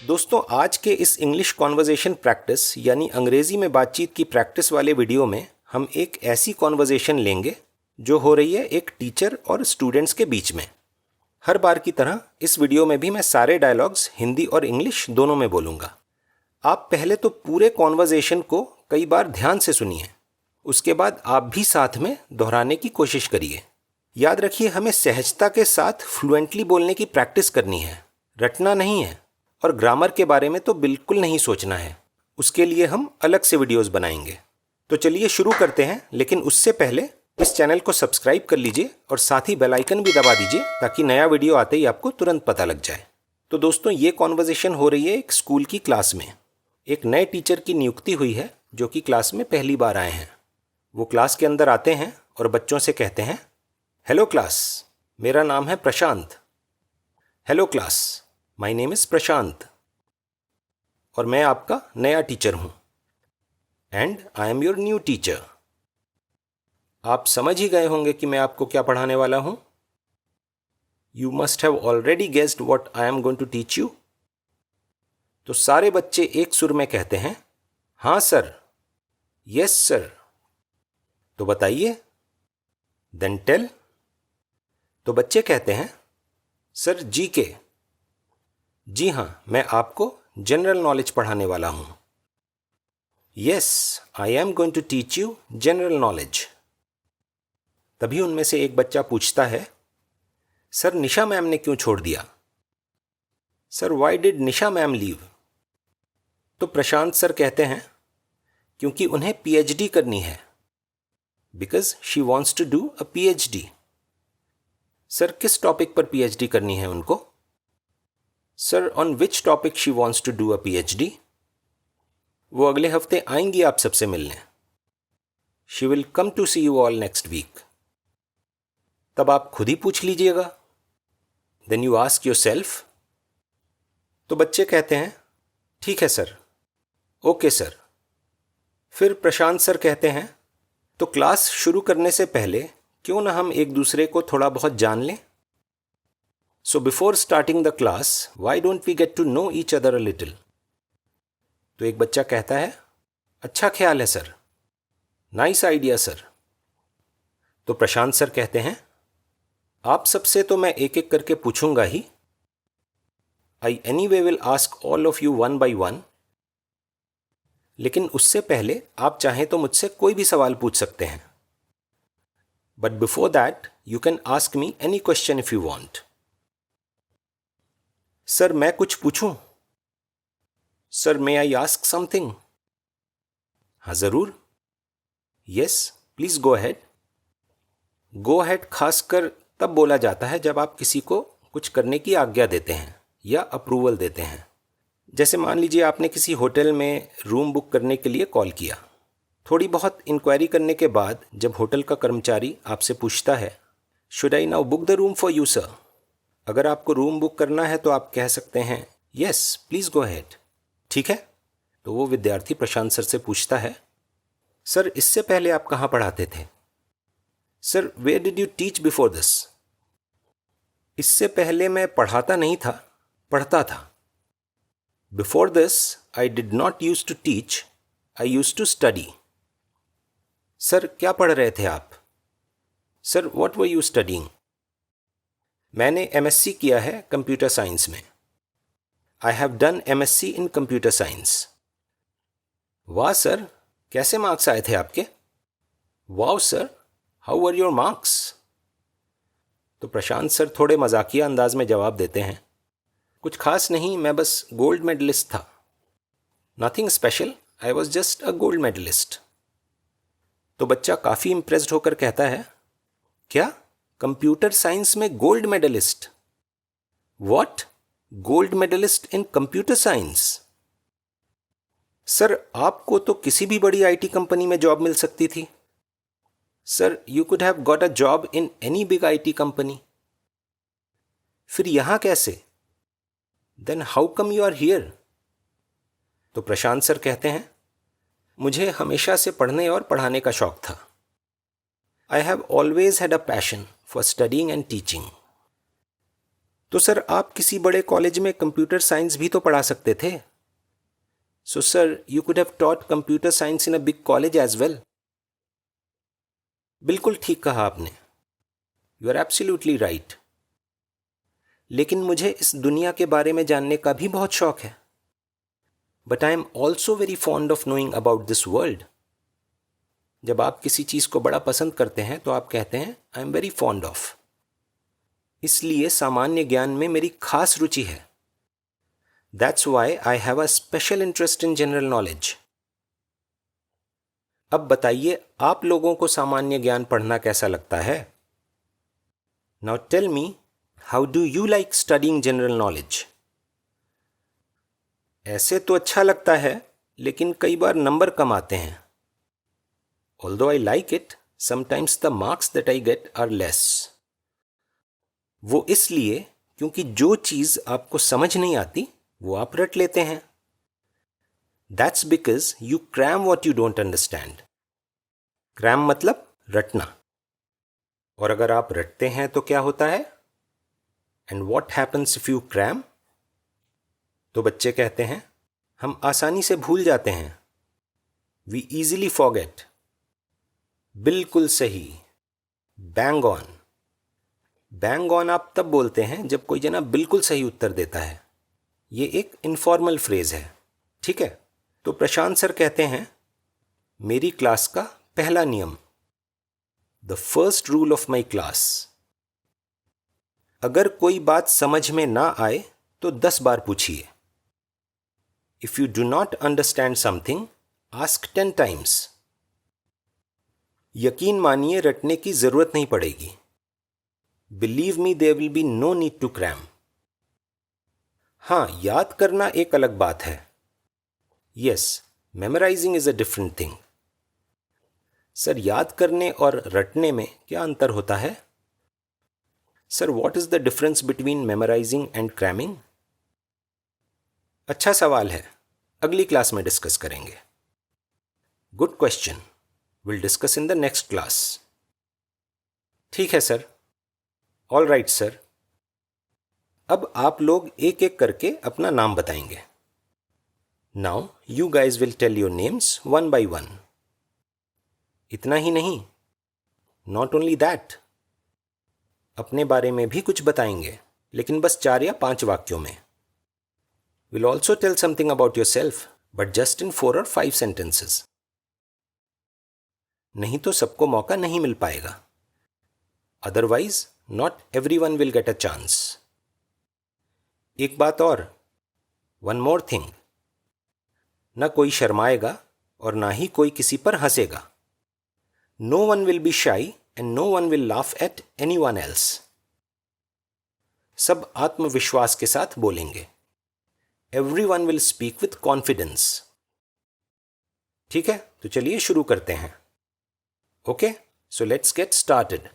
दोस्तों, आज के इस इंग्लिश कॉन्वर्जेशन प्रैक्टिस यानी अंग्रेजी में बातचीत की प्रैक्टिस वाले वीडियो में हम एक ऐसी कॉन्वर्जेशन लेंगे जो हो रही है एक टीचर और स्टूडेंट्स के बीच में। हर बार की तरह इस वीडियो में भी मैं सारे डायलॉग्स हिंदी और इंग्लिश दोनों में बोलूँगा। आप पहले तो पूरे कॉन्वर्जेशन को कई बार ध्यान से सुनिए, उसके बाद आप भी साथ में दोहराने की कोशिश करिए। याद रखिए, हमें सहजता के साथ फ्लुएंटली बोलने की प्रैक्टिस करनी है, रटना नहीं है। और ग्रामर के बारे में तो बिल्कुल नहीं सोचना है, उसके लिए हम अलग से वीडियोस बनाएंगे। तो चलिए शुरू करते हैं, लेकिन उससे पहले इस चैनल को सब्सक्राइब कर लीजिए और साथ ही बेल आइकन भी दबा दीजिए ताकि नया वीडियो आते ही आपको तुरंत पता लग जाए। तो दोस्तों, ये कॉन्वर्जेशन हो रही है एक स्कूल की क्लास में। एक नए टीचर की नियुक्ति हुई है जो कि क्लास में पहली बार आए हैं। वो क्लास के अंदर आते हैं और बच्चों से कहते हैं, हेलो क्लास, मेरा नाम है Prashant. Hello class, my name is Prashant और मैं आपका नया टीचर हूँ। And I am your new teacher. आप समझ ही गए होंगे कि मैं आपको क्या पढ़ाने वाला हूँ। You must have already guessed what I am going to teach you. तो सारे बच्चे एक सुर में कहते हैं, हाँ सर, यस सर। तो बताइए, देन टेल। तो बच्चे कहते हैं, सर जीके। जी हाँ, मैं आपको जनरल नॉलेज पढ़ाने वाला हूँ। Yes, I am going to teach you general knowledge. तभी उनमें से एक बच्चा पूछता है, सर निशा मैम ने क्यों छोड़ दिया? Sir why did Nisha ma'am leave? तो प्रशांत सर कहते हैं, क्योंकि उन्हें पीएचडी करनी है। Because she wants to do a PhD. Sir किस टॉपिक पर पीएचडी करनी है उनको? Sir on which topic she wants to do a PhD? वो अगले हफ्ते आएंगी आप सबसे मिलने। She will come to see you all next week. तब आप खुद ही पूछ लीजिएगा। Then you ask yourself. तो बच्चे कहते हैं, ठीक है सर, ओके सर। फिर प्रशांत सर कहते हैं, तो क्लास शुरू करने से पहले क्यों ना हम एक दूसरे को थोड़ा बहुत जान लें। So before starting the class, why don't we get to know each other a little? तो एक बच्चा कहता है, अच्छा ख्याल है सर, नाइस आइडिया सर। तो प्रशांत सर कहते हैं, आप सबसे तो मैं एक एक करके पूछूंगा ही। I anyway will ask all of you one by one. लेकिन उससे पहले आप चाहें तो मुझसे कोई भी सवाल पूछ सकते हैं। But before that you can ask me any question if you want. Sir मैं कुछ पूछूं? Sir may I ask something? हाँ ज़रूर। Yes please go ahead. Go ahead खासकर तब बोला जाता है जब आप किसी को कुछ करने की आज्ञा देते हैं या अप्रूवल देते हैं। जैसे मान लीजिए आपने किसी होटल में रूम बुक करने के लिए कॉल किया। थोड़ी बहुत इंक्वायरी करने के बाद जब होटल का कर्मचारी आपसे पूछता है, should I now book the room for you sir? अगर आपको रूम बुक करना है तो आप कह सकते हैं, यस प्लीज़ गो अहेड। ठीक है। तो वो विद्यार्थी प्रशांत सर से पूछता है, सर इससे पहले आप कहाँ पढ़ाते थे? Sir where did you teach before this? इससे पहले मैं पढ़ाता नहीं था, पढ़ता था। Before this I did not use to teach, I use to study. Sir क्या पढ़ रहे थे आप? Sir what were you studying? मैंने एमएससी किया है कंप्यूटर साइंस में। I have done MSc in computer science. वाह सर, कैसे मार्क्स आए थे आपके? Wow sir, how were your marks? तो प्रशांत सर थोड़े मजाकिया अंदाज में जवाब देते हैं, कुछ खास नहीं, मैं बस गोल्ड मेडलिस्ट था। Nothing special, I was just a gold medallist. तो बच्चा काफ़ी इम्प्रेस्ड होकर कहता है, क्या कंप्यूटर साइंस में gold medallist? What? Gold medallist in computer science? Sir आपको तो किसी भी बड़ी आईटी कंपनी में जॉब मिल सकती थी। Sir you could have got a job in any big IT company. फिर यहां कैसे? Then how come you are here? तो प्रशांत सर कहते हैं, मुझे हमेशा से पढ़ने और पढ़ाने का शौक था। I have always had a passion for studying and teaching. तो सर आप किसी बड़े कॉलेज में कंप्यूटर साइंस भी तो पढ़ा सकते थे। So sir you could have taught computer science in a big college as well. बिल्कुल ठीक कहा आपने, यू आर एब्सोल्युटली राइट। लेकिन मुझे इस दुनिया के बारे में जानने का भी बहुत शौक है। But I am also very fond of knowing about this world. जब आप किसी चीज़ को बड़ा पसंद करते हैं तो आप कहते हैं I am very fond of. इसलिए सामान्य ज्ञान में मेरी खास रुचि है। That's why I have a special interest in general knowledge. अब बताइए आप लोगों को सामान्य ज्ञान पढ़ना कैसा लगता है? Now tell me, how do you like studying general knowledge? ऐसे तो अच्छा लगता है, लेकिन कई बार नंबर कम आते हैं। Although I like it, sometimes the marks that I get are less. वो इसलिए क्योंकि जो चीज़ आपको समझ नहीं आती वो आप रट लेते हैं। That's because you cram what you don't understand. Cram मतलब रटना। और अगर आप रटते हैं तो क्या होता है? And what happens if you cram? तो बच्चे कहते हैं हम आसानी से भूल जाते हैं। We easily forget. बिल्कुल सही, बैंग ऑन। बैंग ऑन आप तब बोलते हैं जब कोई जना बिल्कुल सही उत्तर देता है। ये एक इनफॉर्मल फ्रेज है, ठीक है? तो प्रशांत सर कहते हैं मेरी क्लास का पहला नियम, the first rule of my class. अगर कोई बात समझ में ना आए तो 10 बार पूछिए। If you do not understand something, ask 10 times. यकीन मानिए रटने की जरूरत नहीं पड़ेगी। Believe me, there will be no need to cram. हाँ, याद करना एक अलग बात है। Yes, memorising is a different thing. Sir याद करने और रटने में क्या अंतर होता है? Sir what is the difference between memorising and cramming? अच्छा सवाल है, अगली क्लास में डिस्कस करेंगे। Good question, will discuss in the next class. ठीक है सर। All right sir. अब आप लोग एक एक करके अपना नाम बताएंगे। Now you guys will tell your names one by one. इतना ही नहीं, नॉट ओनली दैट, अपने बारे में भी कुछ बताएंगे, लेकिन बस 4 या 5 वाक्यों में। Will also tell something about yourself, but just in 4 और 5 sentences। नहीं तो सबको मौका नहीं मिल पाएगा। Otherwise not everyone will get a chance. एक बात और, वन मोर थिंग, ना कोई शर्माएगा और ना ही कोई किसी पर हंसेगा। No one will be shy and no one will laugh at anyone else. सब आत्मविश्वास के साथ बोलेंगे। Everyone will speak with confidence. ठीक है, तो चलिए शुरू करते हैं। Okay, so let's get started.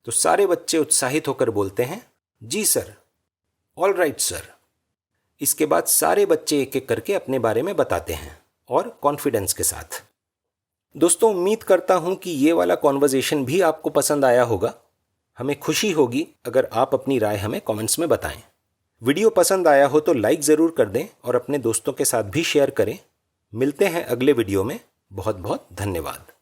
तो सारे बच्चे उत्साहित होकर बोलते हैं जी सर। All right sir. इसके बाद सारे बच्चे एक एक करके अपने बारे में बताते हैं और कॉन्फिडेंस के साथ। दोस्तों, उम्मीद करता हूं कि ये वाला कॉन्वर्जेशन भी आपको पसंद आया होगा। हमें खुशी होगी अगर आप अपनी राय हमें कमेंट्स में बताएं। वीडियो पसंद आया हो तो लाइक ज़रूर कर दें और अपने दोस्तों के साथ भी शेयर करें। मिलते हैं अगले वीडियो में। बहुत बहुत धन्यवाद।